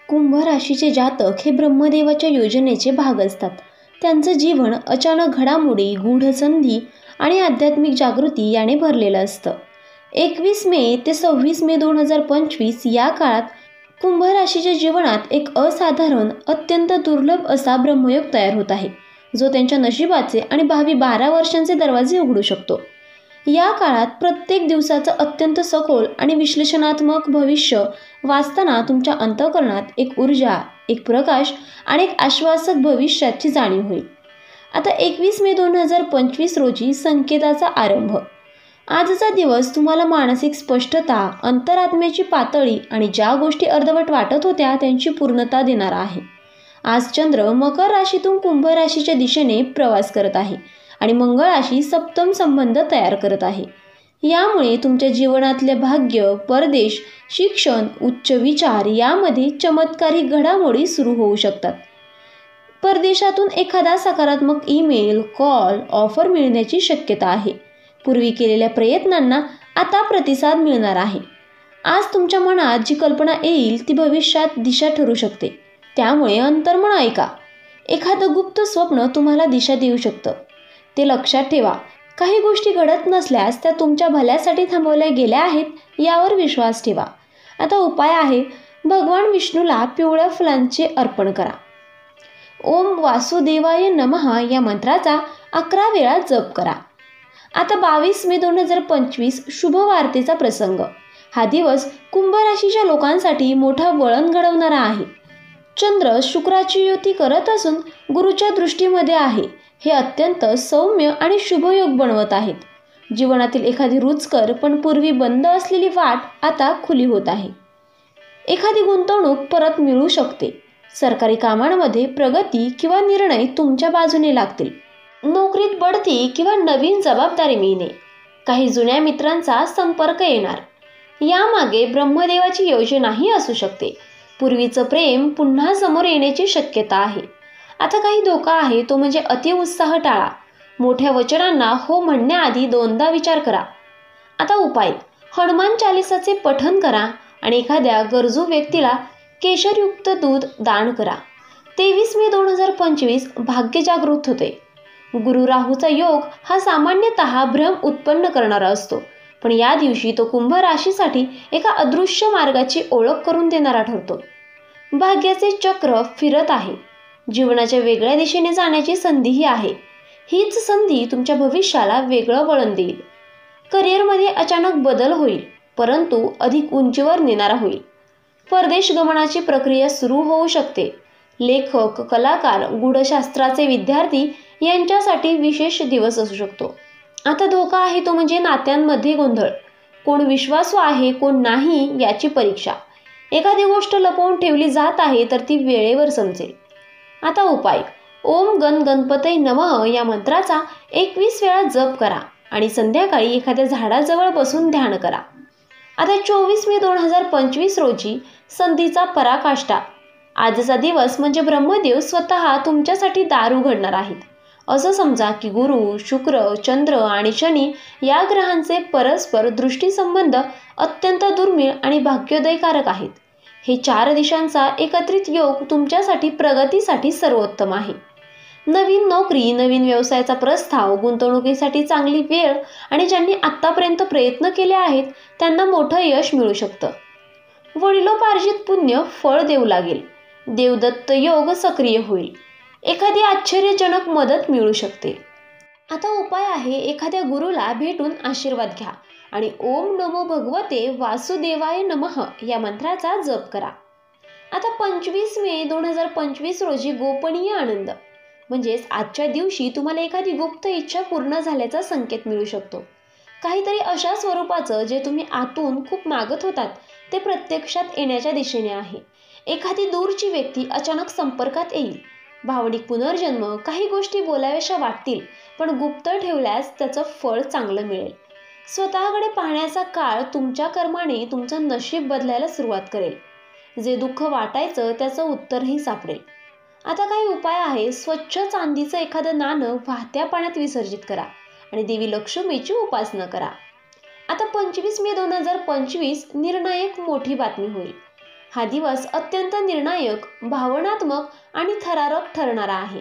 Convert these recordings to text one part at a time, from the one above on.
कुंभ राशीचे जातक हे ब्रह्मदेवाच्या योजनेचे भाग असतात. त्यांचं जीवन अचानक घडामोडी, गूढ संधी आणि आध्यात्मिक जागृती याने भरलेलं असतं. 21 मे ते 26 मे 2025 या काळात कुंभ राशीच्या जीवनात एक असाधारण, अत्यंत दुर्लभ असा ब्रह्मयोग तयार होत आहे, जो त्यांच्या नशिबाचे आणि भावी 12 वर्षांचे दरवाजे उघडू शकतो. या काळात प्रत्येक दिवसाचं अत्यंत सखोल आणि विश्लेषणात्मक भविष्य वाचताना तुमच्या अंतःकरणात एक ऊर्जा, एक प्रकाश आणि एक आश्वासक भविष्याची जाणीव होईल. आता 21 मे 2025 रोजी संकेताचा आरंभ. आजचा दिवस तुम्हाला मानसिक स्पष्टता, अंतरात्म्याची पातळी आणि ज्या गोष्टी अर्धवट वाटत होत्या त्यांची पूर्णता देणारा आहे. आज चंद्र मकर राशीतून कुंभ राशीच्या दिशेने प्रवास करत आहे आणि मंगळ राशी सप्तम संबंध तयार करत आहे. यामुळे तुमच्या जीवनातले भाग्य, परदेश, शिक्षण, उच्च विचार यामध्ये चमत्कारिक घडामोडी सुरू होऊ शकतात. परदेशातून एखादा सकारात्मक ईमेल, कॉल, ऑफर मिळण्याची शक्यता आहे. पूर्वी केलेल्या प्रयत्नांना आता प्रतिसाद मिळणार आहे. आज तुमच्या मनात जी कल्पना येईल ती भविष्यात दिशा ठरू शकते. त्यामुळे अंतर्मन ऐका. एखादं गुप्त स्वप्न तुम्हाला दिशा देऊ शकतं. ते लक्षात ठेवा. काही गोष्टी घडत नसल्यास त्या तुमच्या भल्यासाठी थांबवल्या गेल्या आहेत यावर विश्वास ठेवा. आता उपाय आहे, भगवान विष्णूला पिवळ्या फुलांचे अर्पण करा. ओम वासुदेवाय नमः या मंत्राचा 11 वेळा जप करा. आता 22 मे 2025 शुभ वार्तेचा प्रसंग. हा दिवस कुंभ राशीच्या लोकांसाठी मोठा वळण घडवणारा आहे. चंद्र शुक्राची युती करत असून गुरुच्या दृष्टीमध्ये आहे. हे अत्यंत सौम्य आणि शुभयोग बनवत आहेत. जीवनातील एखादी रुचकर पण पूर्वी बंद असलेली वाट आता खुली होत आहे. एखादी गुंतवणूक परत मिळू शकते. सरकारी कामांमध्ये प्रगती किंवा निर्णय तुमच्या बाजूने लागतील. नोकरीत बढती किंवा नवीन जबाबदारी मिळणे. काही जुन्या मित्रांचा संपर्क येणार. यामागे ब्रह्मदेवाची योजनाही असू शकते. पूर्वीचं प्रेम पुन्हा समोर येण्याची शक्यता आहे. आता काही धोका आहे, तो म्हणजे अतिउत्साह टाळा. मोठ्या वचनांना हो म्हणण्याआधी दोनदा विचार करा. आता उपाय, हनुमान चालिसाचे पठण करा आणि एखाद्या गरजू व्यक्तीला केशरयुक्त दूध दान करा. 23 मे 2025 भाग्य जागृत होते. गुरु राहूचा योग हा सामान्यतः भ्रम उत्पन्न करणारा असतो, पण या दिवशी तो कुंभ राशीसाठी एका अदृश्य मार्गाची ओळख करून देणारा ठरतो. भाग्याचे चक्र फिरत आहे. जीवनाच्या वेगळ्या दिशेने जाण्याची संधीही आहे. हीच संधी तुमच्या भविष्याला वेगळं वळण देईल. करिअरमध्ये अचानक बदल होईल, परंतु अधिक उंचीवर नेणारा होईल. परदेश गमनाची प्रक्रिया सुरू होऊ शकते. लेखक, कलाकार, गूढशास्त्राचे विद्यार्थी यांच्यासाठी विशेष दिवस असू शकतो. आता धोका आहे, तो म्हणजे नात्यांमध्ये गोंधळ. कोण विश्वासू आहे, कोण नाही याची परीक्षा. एखादी गोष्ट लपवून ठेवली जात आहे तर ती वेळेवर समजेल. आता उपाय, ओम गण गणपतये नमः या मंत्राचा 21 वेळा जप करा आणि संध्याकाळी एखाद्या झाडाजवळ बसून ध्यान करा. आता 24 मे 2025 रोजी संधीचा पराकाष्ठा. आजचा दिवस म्हणजे ब्रह्मदेव स्वतः तुमच्यासाठी दार उघडणार आहेत. असं समजा की गुरु, शुक्र, चंद्र आणि शनी या ग्रहांचे परस्पर दृष्टीसंबंध अत्यंत दुर्मिळ आणि भाग्योदयकारक आहेत. हे 4 दिशांचा एकत्रित योग तुमच्यासाठी प्रगतीसाठी सर्वोत्तम आहे. नवीन नोकरी, नवीन व्यवसायाचा प्रस्ताव, गुंतवणुकीसाठी चांगली वेळ आणि ज्यांनी आत्तापर्यंत प्रयत्न केले आहेत त्यांना मोठं यश मिळू शकतं. वडिलोपार्जित पुण्य फळ देऊ लागेल. देवदत्त योग सक्रिय होईल. एखादी आश्चर्यजनक मदत मिळू शकते. आता उपाय आहे, एखाद्या गुरुला भेटून आशीर्वाद घ्या आणि ओम नमो भगवते वासुदेवाय नमः या मंत्राचा जप करा. आता 25 मे 2025 रोजी गोपनीय आनंद. म्हणजेच आजच्या दिवशी तुम्हाला एखादी गुप्त इच्छा पूर्ण झाल्याचा संकेत मिळू शकतो. काहीतरी अशा स्वरूपाचं जे तुम्ही आतून खूप मागत होतात ते प्रत्यक्षात येण्याच्या दिशेने आहे. एखादी दूरची व्यक्ती अचानक संपर्कात येईल. भावनिक पुनर्जन्म. काही गोष्टी बोलाव्याशा वाटतील पण गुप्त ठेवल्यास त्याचं फळ चांगलं मिळेल. स्वतःकडे पाहण्याचा काळ तुमच्या कर्माने तुमचं नशीब बदलायला सुरुवात करेल. जे दुःख वाटायचं त्याचं उत्तरही सापडेल. आता काही उपाय आहे, स्वच्छ चांदीचं एखादं नाणं वाहत्या पाण्यात विसर्जित करा आणि देवी लक्ष्मीची उपासना करा. आता 25 मे 2025 निर्णायक मोठी बातमी होईल. हा दिवस अत्यंत निर्णायक, भावनात्मक आणि थरारक ठरणारा आहे.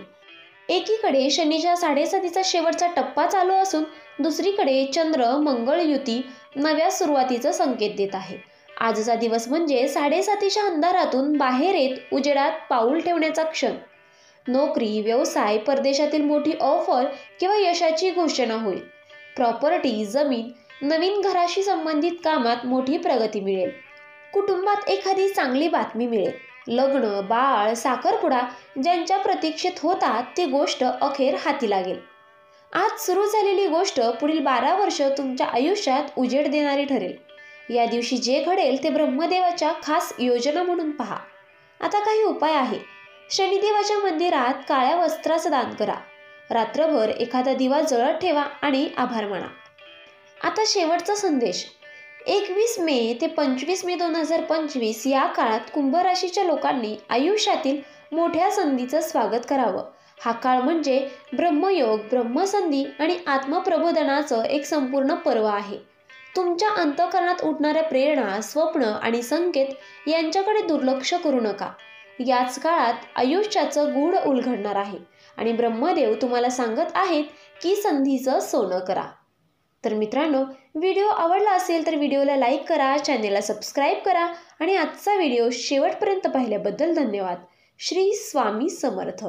एकीकडे शनीच्या 7.5चा शेवटचा टप्पा चालू असून दुसरीकडे चंद्र मंगळ युती नव्या सुरुवातीचा संकेत देत आहे. आजचा दिवस म्हणजे 7.5च्या अंधारातून बाहेर येत उजेडात पाऊल ठेवण्याचा क्षण. नोकरी, व्यवसाय, परदेशातील मोठी ऑफर किंवा यशाची घोषणा होईल. प्रॉपर्टी, जमीन, नवीन घराशी संबंधित कामात मोठी प्रगती मिळेल. कुटुंबात एखादी चांगली बातमी मिळेल. लग्न, बाळ, साखरपुडा ज्यांच्या प्रतीक्षेत होतात ती गोष्ट अखेर हाती लागेल. आज सुरू झालेली गोष्ट पुढील 12 वर्ष तुमच्या आयुष्यात उजेड देणारी ठरेल. या दिवशी जे घडेल ते ब्रह्मदेवाच्या खास योजना म्हणून पहा. आता काही उपाय आहे. शनिदेवाच्या मंदिरात काळ्या वस्त्राचं दान करा. रात्रभर एखादा दिवा जळत ठेवा आणि आभार माना. आता शेवटचा संदेश. 21 मे ते 25 मे 2025 या काळात कुंभ राशीच्या लोकांनी आयुष्यातील मोठ्या संधीचं स्वागत करावं. हा काळ म्हणजे ब्रह्मयोग, ब्रह्मसंधी आणि आत्मप्रबोधनाचं एक संपूर्ण पर्व आहे. तुमच्या अंतःकरणात उठणाऱ्या प्रेरणा, स्वप्न आणि संकेत यांच्याकडे दुर्लक्ष करू नका. याच काळात आयुष्याचं गूढ उलगडणार आहे आणि ब्रह्मदेव तुम्हाला सांगत आहेत की संधीचं सोनं करा. तर मित्रांनो, व्हिडिओ आवडला असेल तर व्हिडिओला लाईक करा, चॅनेलला सबस्क्राईब करा आणि आजचा व्हिडिओ शेवटपर्यंत पाहिल्याबद्दल धन्यवाद. श्री स्वामी समर्थ.